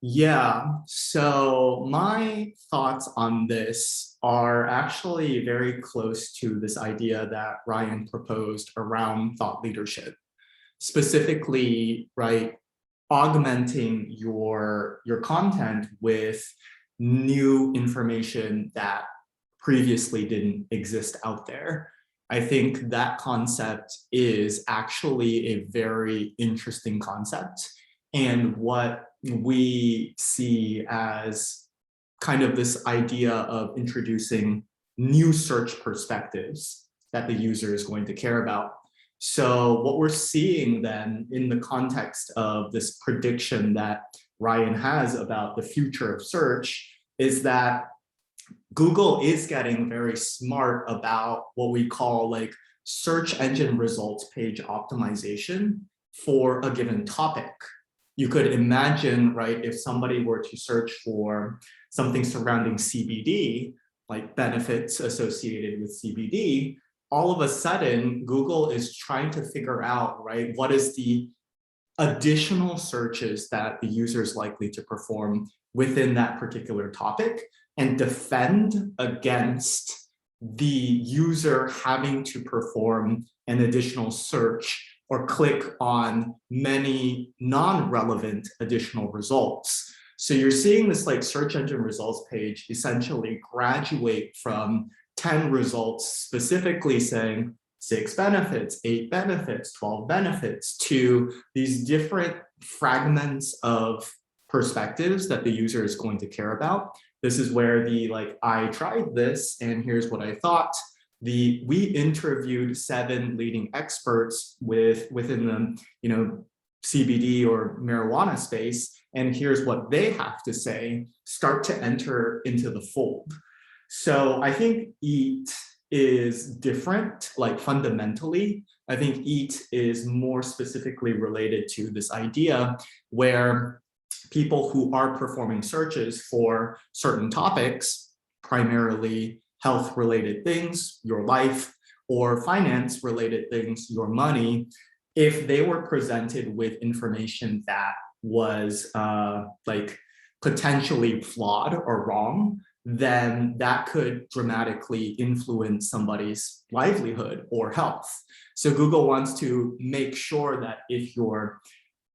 Yeah, so my thoughts on this are actually very close to this idea that Ryan proposed around thought leadership. Specifically, right, augmenting your content with new information that previously didn't exist out there. I think that concept is actually a very interesting concept, and what we see as kind of this idea of introducing new search perspectives that the user is going to care about. So what we're seeing then in the context of this prediction that Ryan has about the future of search is that Google is getting very smart about what we call like search engine results page optimization for a given topic. You could imagine, right, if somebody were to search for something surrounding CBD, like benefits associated with CBD, all of a sudden, Google is trying to figure out, right, what is the additional searches that the user is likely to perform within that particular topic, and defend against the user having to perform an additional search or click on many non-relevant additional results. So you're seeing this like search engine results page essentially graduate from 10 results specifically saying 6 benefits, 8 benefits, 12 benefits to these different fragments of perspectives that the user is going to care about. This is where the like, I tried this and here's what I thought. We interviewed 7 leading experts within the CBD or marijuana space, and here's what they have to say, start to enter into the fold. So I think EAT is different, like fundamentally. I think EAT is more specifically related to this idea where people who are performing searches for certain topics, primarily health-related things, your life, or finance-related things, your money, if they were presented with information that was like potentially flawed or wrong, then that could dramatically influence somebody's livelihood or health. So Google wants to make sure that if you're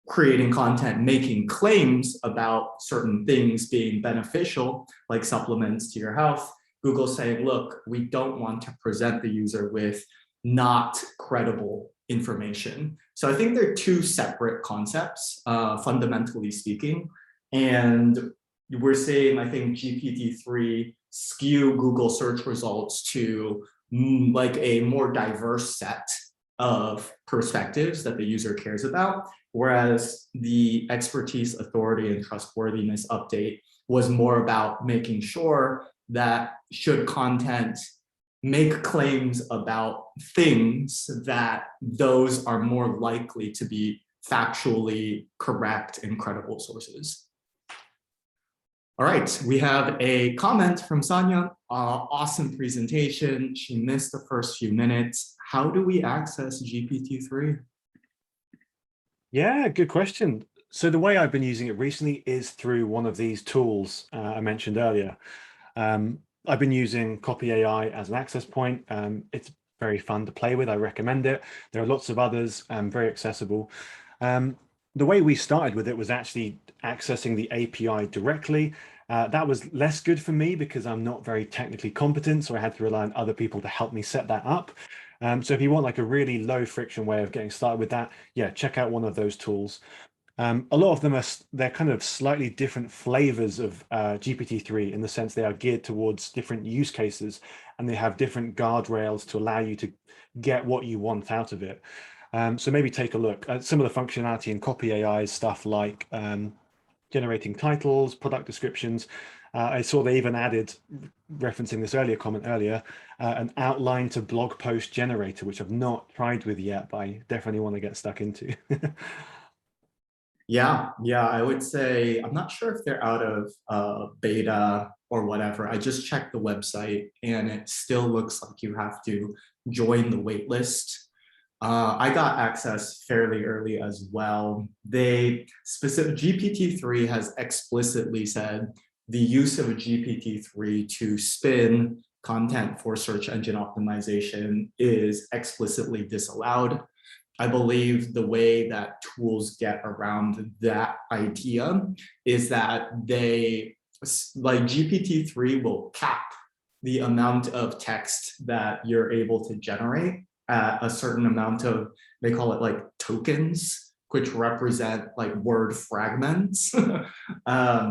creating content, making claims about certain things being beneficial, like supplements to your health, Google's saying, look, we don't want to present the user with not credible information. So I think they're 2 separate concepts, fundamentally speaking. And we're seeing, I think, GPT-3 skew Google search results to like a more diverse set of perspectives that the user cares about, whereas the expertise, authority, and trustworthiness update was more about making sure that should content make claims about things, that those are more likely to be factually correct and credible sources. All right, we have a comment from Sonia. Awesome presentation. She missed the first few minutes. How do we access GPT-3? Yeah, good question. So the way I've been using it recently is through one of these tools I mentioned earlier. I've been using Copy AI as an access point. It's very fun to play with. I recommend it. There are lots of others, very accessible. The way we started with it was actually accessing the API directly. That was less good for me because I'm not very technically competent, so I had to rely on other people to help me set that up. So if you want like a really low friction way of getting started with that, yeah, check out one of those tools. A lot of them they're kind of slightly different flavors of GPT-3 in the sense they are geared towards different use cases, and they have different guardrails to allow you to get what you want out of it. So maybe take a look at some of the functionality in Copy AI stuff like generating titles, product descriptions. I saw they even added, referencing this earlier comment earlier, an outline to blog post generator, which I've not tried with yet, but I definitely want to get stuck into. Yeah, I would say, I'm not sure if they're out of beta or whatever. I just checked the website and it still looks like you have to join the wait list. I got access fairly early as well. GPT-3 has explicitly said the use of a GPT-3 to spin content for search engine optimization is explicitly disallowed. I believe the way that tools get around that idea is that they, like GPT-3 will cap the amount of text that you're able to generate at a certain amount of, they call it like tokens, which represent like word fragments.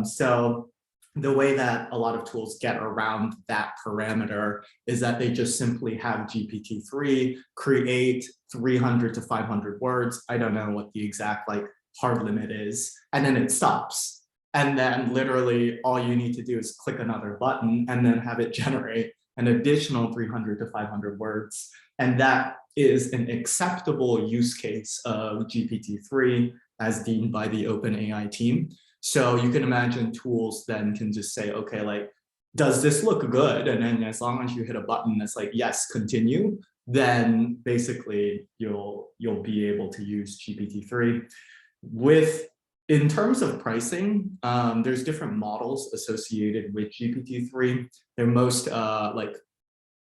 So the way that a lot of tools get around that parameter is that they just simply have GPT-3 create 300 to 500 words. I don't know what the exact like hard limit is, and then it stops. And then literally all you need to do is click another button and then have it generate an additional 300 to 500 words. And that is an acceptable use case of GPT-3 as deemed by the OpenAI team. So you can imagine tools then can just say, okay, like, does this look good? And then as long as you hit a button that's like, yes, continue, then basically you'll be able to use GPT-3. In terms of pricing, there's different models associated with GPT-3. Their most like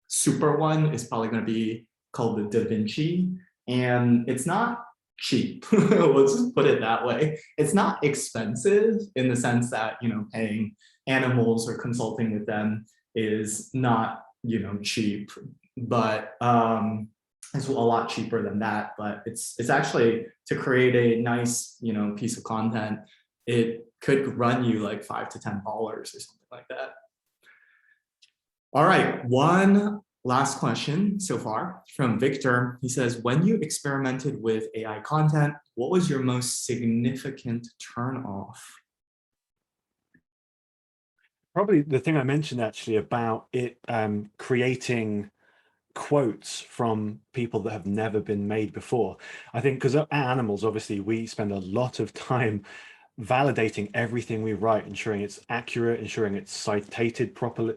super one is probably going to be called the Da Vinci. And it's not cheap. We'll just put it that way. It's not expensive in the sense that, paying Animalz or consulting with them is not, cheap, but it's a lot cheaper than that. But it's actually, to create a nice, piece of content, it could run you like $5 to $10 or something like that. All right, one last question so far from Victor. He says, when you experimented with AI content, what was your most significant turnoff? Probably the thing I mentioned actually about it creating quotes from people that have never been made before. I think because at Animalz, obviously, we spend a lot of time validating everything we write, ensuring it's accurate, ensuring it's cited properly.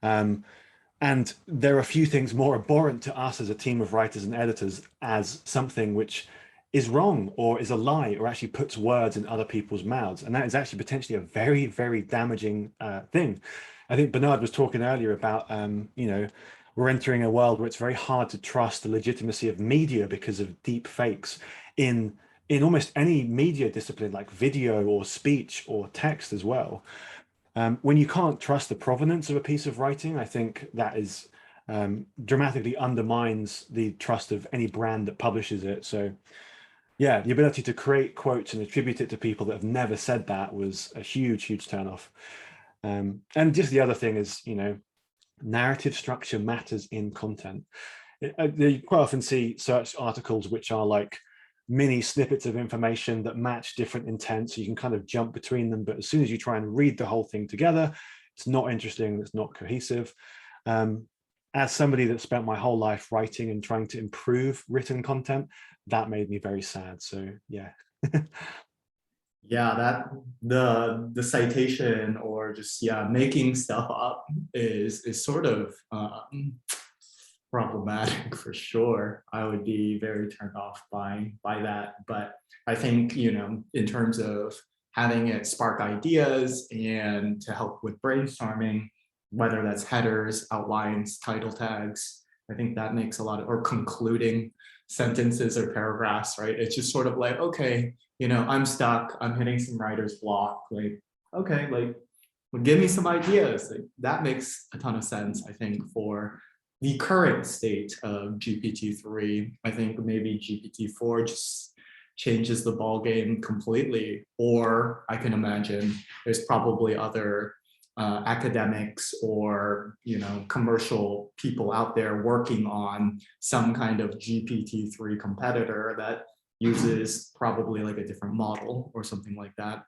And there are a few things more abhorrent to us as a team of writers and editors as something which is wrong or is a lie or actually puts words in other people's mouths. And that is actually potentially a very, very damaging thing. I think Bernard was talking earlier about, we're entering a world where it's very hard to trust the legitimacy of media because of deep fakes in almost any media discipline, like video or speech or text as well. When you can't trust the provenance of a piece of writing, I think that is dramatically undermines the trust of any brand that publishes it. So yeah, the ability to create quotes and attribute it to people that have never said that was a huge, huge turnoff. And just the other thing is, narrative structure matters in content. You quite often see search articles which are like mini snippets of information that match different intents, so you can kind of jump between them. But as soon as you try and read the whole thing together, it's not interesting, it's not cohesive. As somebody that spent my whole life writing and trying to improve written content, that made me very sad. So yeah. Yeah, that the citation or just making stuff up is sort of problematic for sure. I would be very turned off by that. But I think, in terms of having it spark ideas and to help with brainstorming, whether that's headers, outlines, title tags, I think that makes a lot of, or concluding sentences or paragraphs, right? It's just sort of like, okay, I'm stuck, I'm hitting some writer's block. Like, okay, like, well, give me some ideas. Like, that makes a ton of sense, I think, for the current state of GPT-3. I think maybe GPT-4 just changes the ball game completely. Or I can imagine there's probably other academics or commercial people out there working on some kind of GPT-3 competitor that uses probably like a different model or something like that.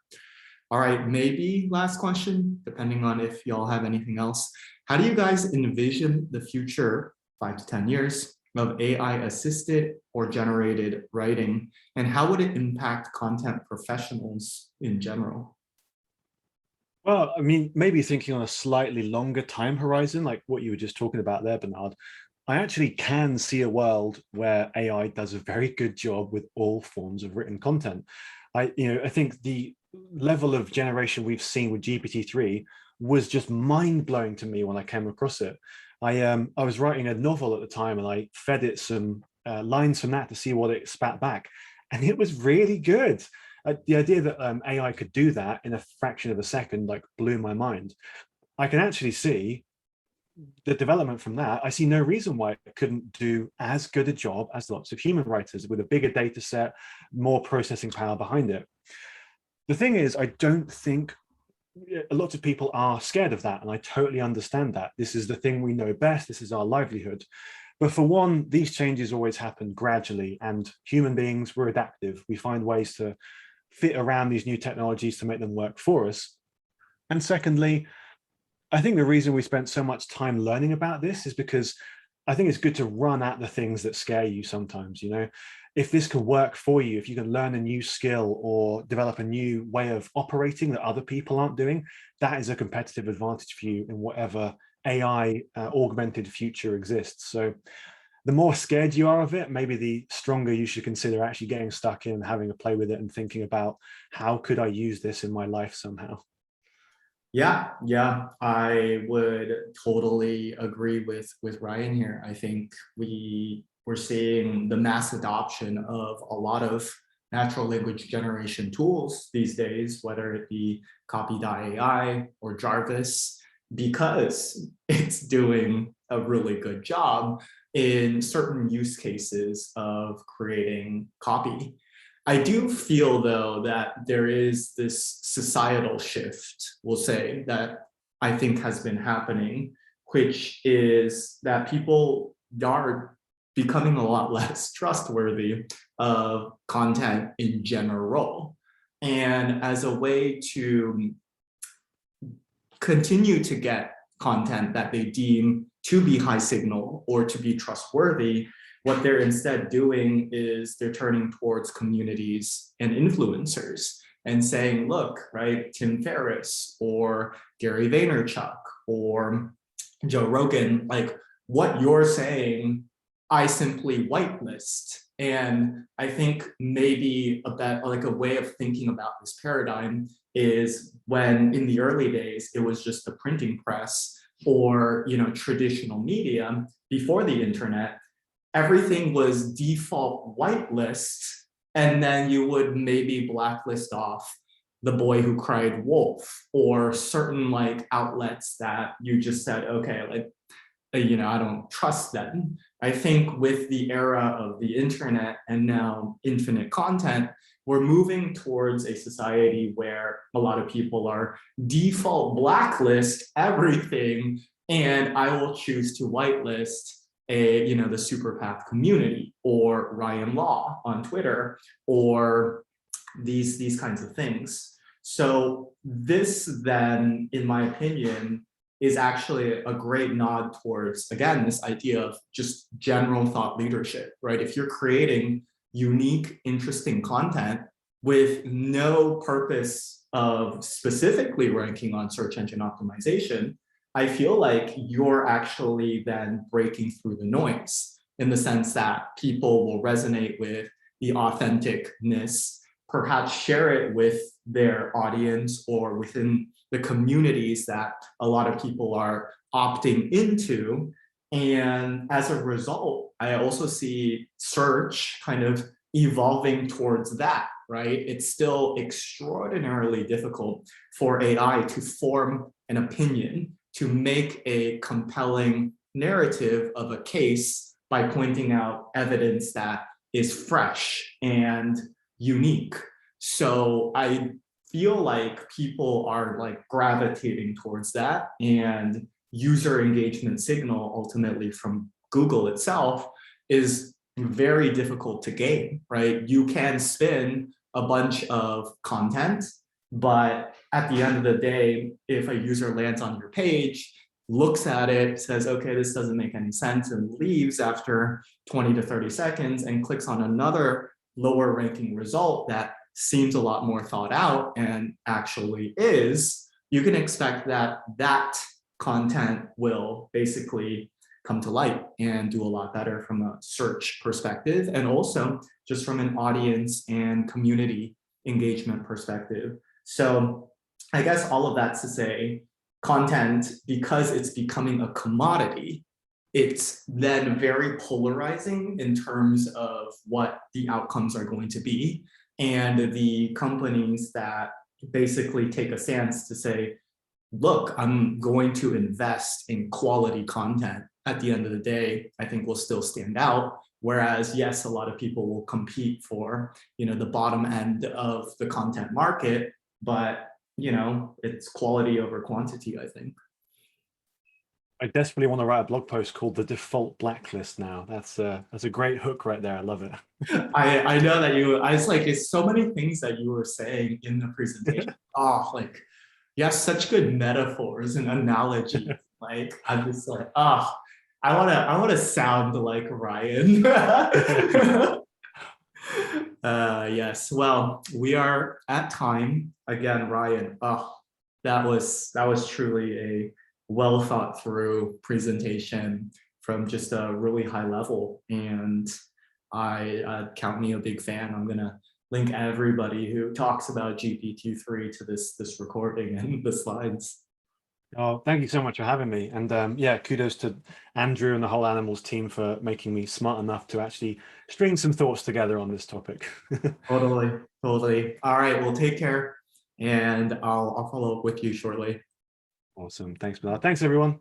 All right, maybe last question, depending on if y'all have anything else. How do you guys envision the future, 5 to 10 years, of AI-assisted or generated writing, and how would it impact content professionals in general? Well, I mean, maybe thinking on a slightly longer time horizon, like what you were just talking about there, Bernard, I actually can see a world where AI does a very good job with all forms of written content. I think the level of generation we've seen with GPT-3 was just mind-blowing to me when I came across it. I was writing a novel at the time and I fed it some lines from that to see what it spat back, and it was really good. The idea that AI could do that in a fraction of a second like blew my mind. I can actually see the development from that. I see no reason why it couldn't do as good a job as lots of human writers with a bigger data set, more processing power behind it. The thing is, I don't think a lot of people are scared of that, and I totally understand that. This is the thing we know best. This is our livelihood. But for one, these changes always happen gradually, and human beings, we're adaptive. We find ways to fit around these new technologies to make them work for us. And secondly, I think the reason we spent so much time learning about this is because I think it's good to run at the things that scare you sometimes. If this can work for you, if you can learn a new skill or develop a new way of operating that other people aren't doing, that is a competitive advantage for you in whatever AI augmented future exists. So the more scared you are of it, maybe the stronger you should consider actually getting stuck in, having a play with it and thinking about how could I use this in my life somehow. Yeah, I would totally agree with Ryan here. I think we We're seeing the mass adoption of a lot of natural language generation tools these days, whether it be copy.ai or Jarvis, because it's doing a really good job in certain use cases of creating copy. I do feel, though, that there is this societal shift, we'll say, that I think has been happening, which is that people are becoming a lot less trustworthy of content in general. And as a way to continue to get content that they deem to be high signal or to be trustworthy, what they're instead doing is they're turning towards communities and influencers and saying, look, right, Tim Ferriss or Gary Vaynerchuk or Joe Rogan, like what you're saying, I simply whitelist. And I think maybe a way of thinking about this paradigm is when in the early days, it was just the printing press or traditional media before the internet, everything was default whitelist, and then you would maybe blacklist off The Boy Who Cried Wolf or certain like outlets that you just said, okay, like, I don't trust them. I think with the era of the internet and now infinite content, we're moving towards a society where a lot of people are default blacklist everything, and I will choose to whitelist the super path community or Ryan Law on Twitter or these kinds of things. So this then, in my opinion, is actually a great nod towards, again, this idea of just general thought leadership, right? If you're creating unique, interesting content with no purpose of specifically ranking on search engine optimization, I feel like you're actually then breaking through the noise in the sense that people will resonate with the authenticness, perhaps share it with their audience or within the communities that a lot of people are opting into. And as a result, I also see search kind of evolving towards that, right? It's still extraordinarily difficult for AI to form an opinion, to make a compelling narrative of a case by pointing out evidence that is fresh and unique. So I feel like people are like gravitating towards that, and user engagement signal ultimately from Google itself is very difficult to gain, right? You can spin a bunch of content, but at the end of the day, if a user lands on your page, looks at it, says, okay, this doesn't make any sense, and leaves after 20 to 30 seconds and clicks on another lower ranking result that seems a lot more thought out and actually is, you can expect that that content will basically come to light and do a lot better from a search perspective, and also just from an audience and community engagement perspective. So I guess all of that to say, content, because it's becoming a commodity, it's then very polarizing in terms of what the outcomes are going to be. And the companies that basically take a stance to say, look, I'm going to invest in quality content at the end of the day, I think will still stand out. Whereas, yes, a lot of people will compete for, the bottom end of the content market, but, it's quality over quantity, I think. I desperately want to write a blog post called "The Default Blacklist" now. That's a great hook right there. I love it. I know that it's so many things that you were saying in the presentation. Oh, like you have such good metaphors and analogies. Like I'm just like, I want to sound like Ryan. Yes. Well, we are at time again, Ryan. Oh, that was truly a well thought through presentation from just a really high level, and I count me a big fan. I'm gonna link everybody who talks about GPT-3 to this recording and the slides. Oh, thank you so much for having me. And yeah, kudos to Andrew and the whole Animalz team for making me smart enough to actually string some thoughts together on this topic. Totally, totally. All right, well, take care, and I'll follow up with you shortly. Awesome. Thanks, Bernard. Thanks, everyone.